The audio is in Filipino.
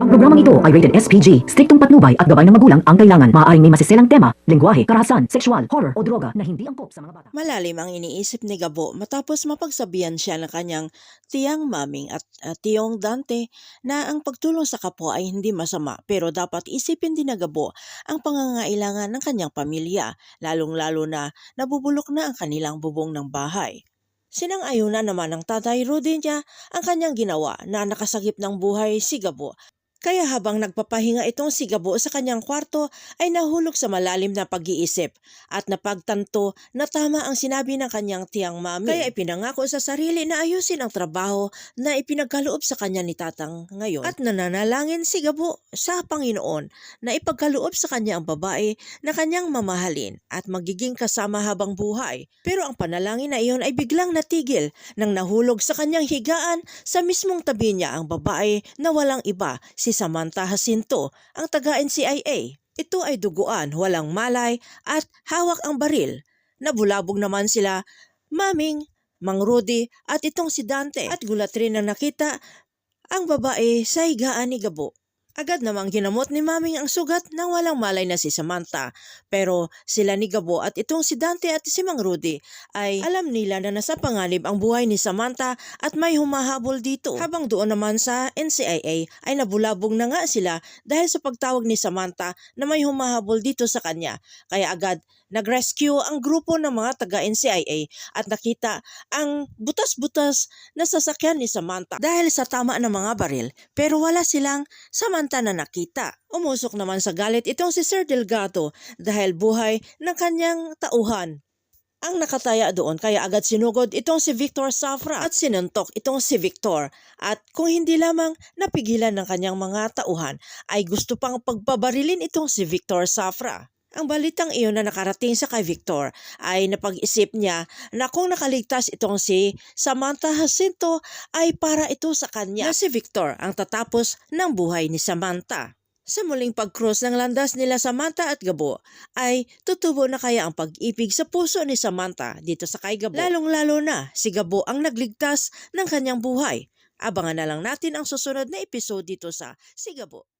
Ang programang ito ay rated SPG, striktong patnubay at gabay ng magulang ang kailangan. Maaaring may masiselang tema, lengguwahe, karahasan, sexual, horror o droga na hindi angkop sa mga bata. Malalim ang iniisip ni Gabo matapos mapagsabihan siya ng kanyang tiyang maming at tiyong Dante na ang pagtulong sa kapwa ay hindi masama, pero dapat isipin din na Gabo ang pangangailangan ng kanyang pamilya, lalong-lalo na nabubulok na ang kanilang bubong ng bahay. Sinang-ayunan naman ng tatay Rudy niya ang kanyang ginawa na nakasagip ng buhay si Gabo. Kaya habang nagpapahinga itong si Gabo sa kanyang kwarto ay nahulog sa malalim na pag-iisip at napagtanto na tama ang sinabi ng kanyang tiyang mami. Kaya ipinangako sa sarili na ayusin ang trabaho na ipinagkaloob sa kanya ni tatang ngayon. At nananalangin si Gabo sa Panginoon na ipagkaloob sa kanya ang babae na kanyang mamahalin at magiging kasama habang buhay. Pero ang panalangin na iyon ay biglang natigil nang nahulog sa kanyang higaan sa mismong tabi niya ang babae na walang iba, si Samantha Jacinto, ang taga-NCIA. Ito ay duguan, walang malay at hawak ang baril. Nabulabog naman sila, Maming, Mang Rudy at itong si Dante, at gulat rin na nakita ang babae sa higaan ni Gabo. Agad namang ginamot ni Maming ang sugat nang walang malay na si Samantha. Pero sila ni Gabo at itong si Dante at si Mang Rudy ay alam nila na nasa panganib ang buhay ni Samantha at may humahabol dito. Habang doon naman sa NCIA ay nabulabog na nga sila dahil sa pagtawag ni Samantha na may humahabol dito sa kanya. Kaya agad nag-rescue ang grupo ng mga taga-NCIA at nakita ang butas-butas na sasakyan ni Samantha dahil sa tama ng mga baril, pero wala silang Samantha na nakita. Umusok naman sa galit itong si Sir Delgado dahil buhay ng kanyang tauhan ang nakataya doon, kaya agad sinugod itong si Victor Safra at sinuntok itong si Victor. At kung hindi lamang napigilan ng kanyang mga tauhan ay gusto pang pagbabarilin itong si Victor Safra. Ang balitang iyon na nakarating sa kay Victor ay napag-isip niya na kung nakaligtas itong si Samantha Jacinto ay para ito sa kanya na si Victor ang tatapos ng buhay ni Samantha. Sa muling pag-cross ng landas nila Samantha at Gabo ay tutubo na kaya ang pag-ibig sa puso ni Samantha dito sa kay Gabo. Lalong-lalo na si Gabo ang nagligtas ng kanyang buhay. Abangan na lang natin ang susunod na episode dito sa Si Gabo.